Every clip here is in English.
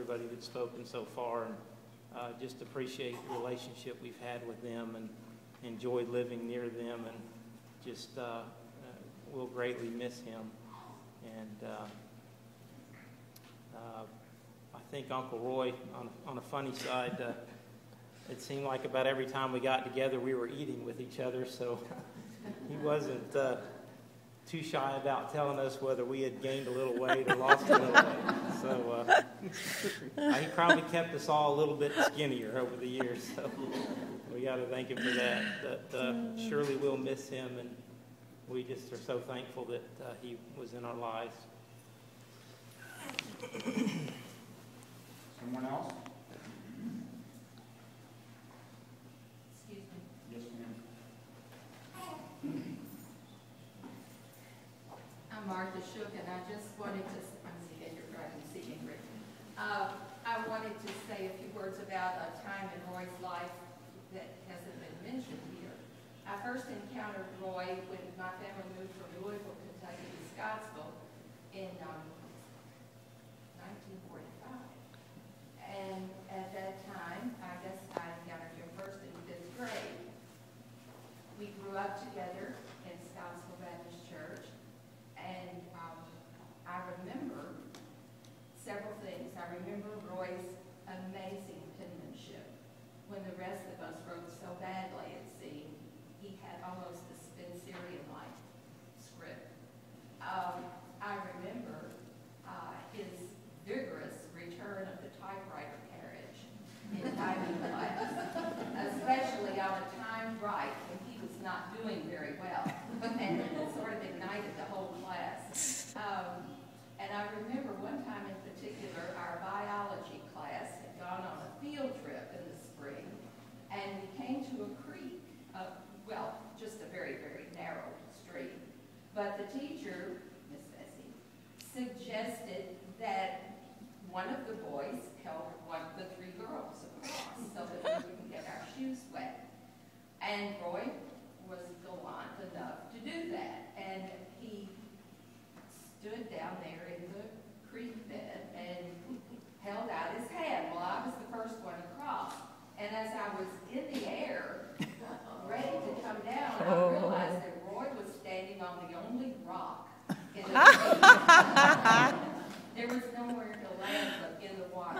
everybody that's spoken so far, and just appreciate the relationship we've had with them and enjoyed living near them, and just we'll greatly miss him. And I think Uncle Roy, on a funny side, it seemed like about every time we got together we were eating with each other, so he wasn't too shy about telling us whether we had gained a little weight or lost a little weight. So he probably kept us all a little bit skinnier over the years, so we got to thank him for that. But surely we'll miss him, and we just are so thankful that he was in our lives. Someone else? Excuse me. Yes, ma'am. I'm Martha Shook, and I just wanted to, I'm seeing your driving seat, Ingrid. I wanted to say a few words about a time in Roy's life that hasn't been mentioned here. I first encountered Roy when my family moved from Louisville, Kentucky to Scottsville in 1945. And at that time, I guess I encountered him first in 5th grade. We grew up together in Scottsville Baptist Church, and I remember several things. I remember Roy's amazing penmanship. When the rest of us wrote so badly, it seemed, he had almost a Spencerian-like script. I remember his vigorous return of the typewriter carriage in typing class, especially on a timed right when he was not doing very well, and it sort of ignited the whole class. And I remember one time in particular, our biology class had gone on a field trip in the spring, and we came to a creek, well, just a very, very narrow stream. But the teacher, Miss Bessie, suggested that one of the boys help one of the 3 girls across so that we wouldn't get our shoes wet. And Roy was gallant enough to do that. And he stood down there in the creek bed and held out his hand. Well, I was the first one across. And as I was in the air, ready to come down, I realized that Roy was standing on the only rock in the creek. There was nowhere to land but in the water.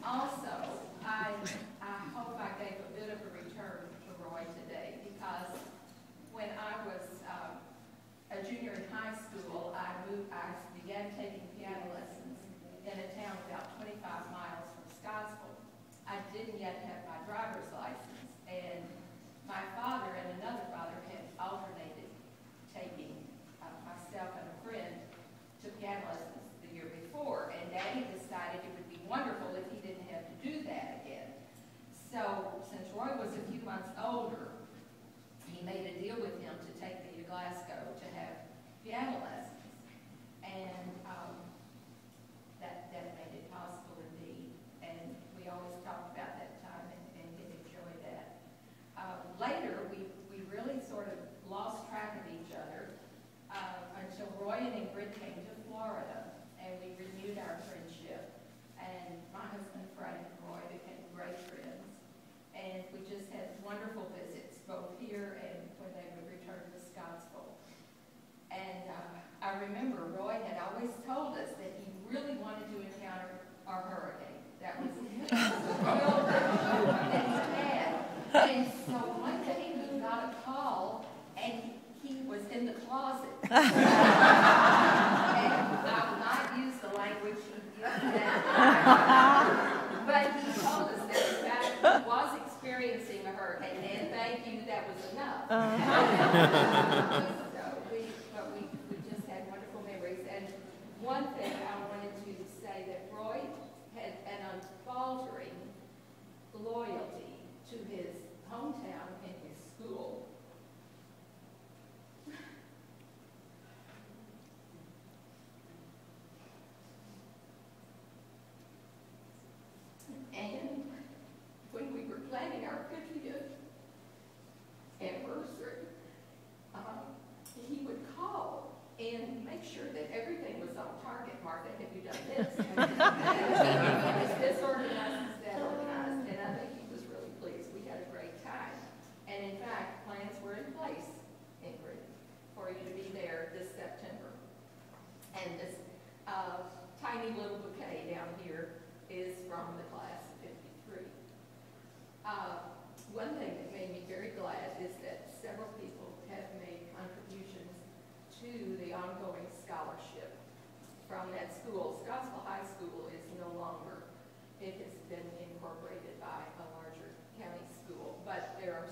Also, I hope I gave a bit of a return to Roy today, because when I was a junior in high school, I began taking piano lessons in a town about 25 miles from Scottsville. I didn't yet have my driver's license, and my father and another father had alternated taking myself and a friend to piano lessons the year before, and Daddy decided it would be wonderful if he didn't have to do that again. So, since Roy was a few months older, he made a deal with him to take me to Glasgow to have piano lessons, and that made it possible indeed, and we always talked about that time and did enjoy that. Later, we really sort of lost track of each other until Roy and Ingrid came to Florida, and we renewed our friendship, and my husband Frank and Roy became great friends, and we just had wonderful visits, both here and when they would return to Scottsville. And I remember Roy had always told us that he really wanted to encounter our hurricane. That was real that he had. And so one day we got a call, and he was in the closet. And I will not use the language he used that. But he told us that in fact he was experiencing a hurricane, and thank you, that was enough. So we just had wonderful memories. And one thing I wanted to say, that Roy had an unfaltering loyalty to his hometown and his school. And when we were planning our 50th anniversary, he would call and make sure Tiny little bouquet down here is from the class of '53. One thing that made me very glad is that several people have made contributions to the ongoing scholarship from that school. Scottsville High School is no longer, it has been incorporated by a larger county school, but there is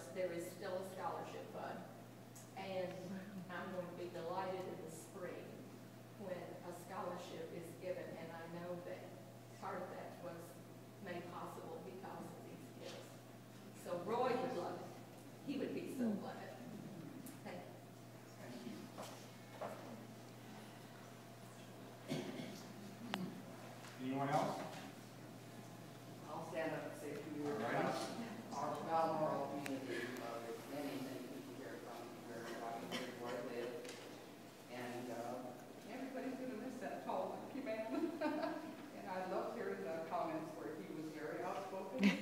still a scholarship fund. And I'm going to be delighted in the spring when a scholarship is given, and I know that part of that was made possible because of these kids. So Roy would love it. He would be so glad. Thank you. Anyone else? I'll stand up and say a few words about our Balmoral community. There's many, many people here from where I live. And everybody's going to miss that tall, lanky man. And I loved hearing the comments where he was very outspoken. He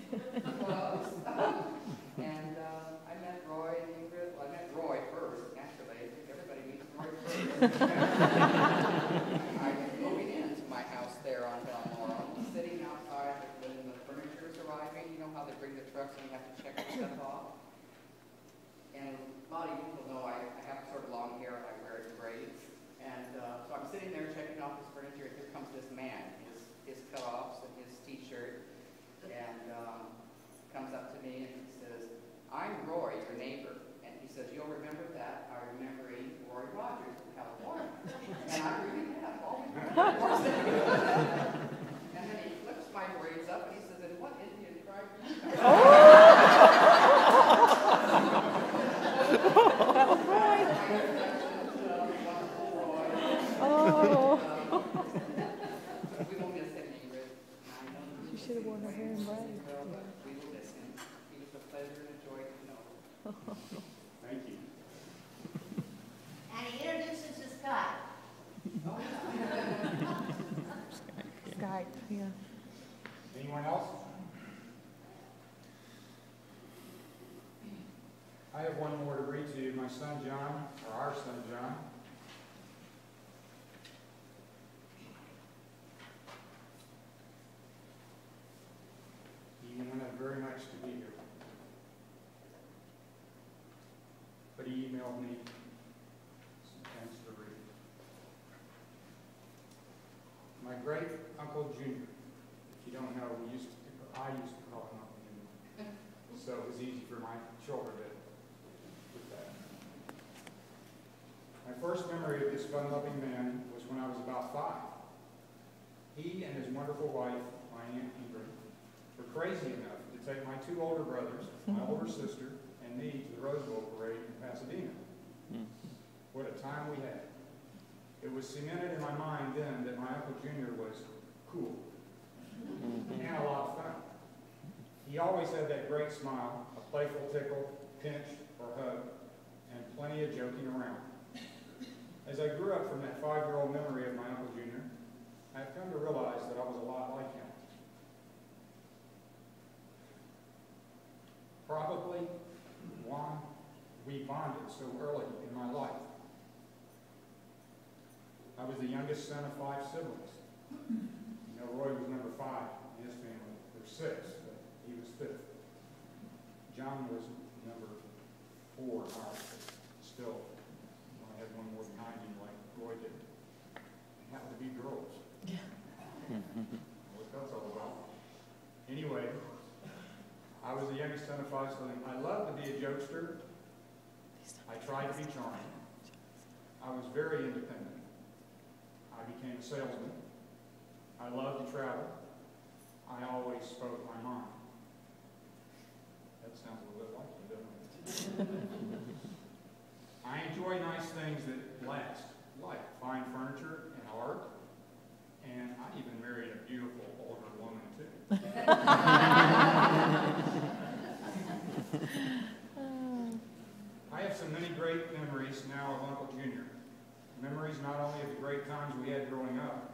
was. And I met Roy and Ingrid. Well, I met Roy first, actually. I think everybody meets Roy first. I was moving into my house there on Balmoral, sitting outside when the furniture is arriving. You know how they bring the trucks and you have to check the stuff off? And a lot of people know I have sort of long hair and I wear it in braids. And so I'm sitting there checking off this furniture, and here comes this man, his cut-offs and his T-shirt, and comes up to me and he says, "I'm Roy, your neighbor." And he says, "You'll remember that by remembering Roy Rogers from California." And I really have always remembered. And then he flips my braids up and he says, "And what Indian tribe do you come We won't miss him, Ingrid. She should have worn her hair in braids. We will miss him. He was a pleasure and a joy to know. Thank you. And he introduces to Scott. Skype, yeah. Anyone else? I have one more to read to you. My son John, or our son John. He wanted very much to be here. But he emailed me some things to read. My great Uncle Junior, if you don't know, I used to call him Uncle Junior. So it was easy for my children to do that. My first memory of this fun-loving man was when I was about 5. He and his wonderful wife, my Aunt Ingrid, were crazy enough to take my 2 older brothers, my older sister, and me to the Rose Bowl parade in Pasadena. What a time we had. It was cemented in my mind then that my Uncle Junior was cool and a lot of fun. He always had that great smile, a playful tickle, pinch, or hug, and plenty of joking around. As I grew up from that 5-year-old memory of my Uncle Junior, I've come to realize that I was a lot like him. Probably why we bonded so early in my life. I was the youngest son of 5 siblings. You know, Roy was number 5 in his family. There were 6, but he was 5th. John was number 4 in ours, but still, you only had one more behind him like Roy did. It happened to be girls. What that's all about. Anyway, I was the youngest son of 5 siblings. I loved to be a jokester. I tried to be charming. I was very independent. I became a salesman. I loved to travel. I always spoke my mind. That sounds a little bit like you, doesn't it? I enjoy nice things that last, like fine furniture and art, and I even married a beautiful older woman, too. I have so many great memories now of Uncle Junior. Memories not only of the great times we had growing up,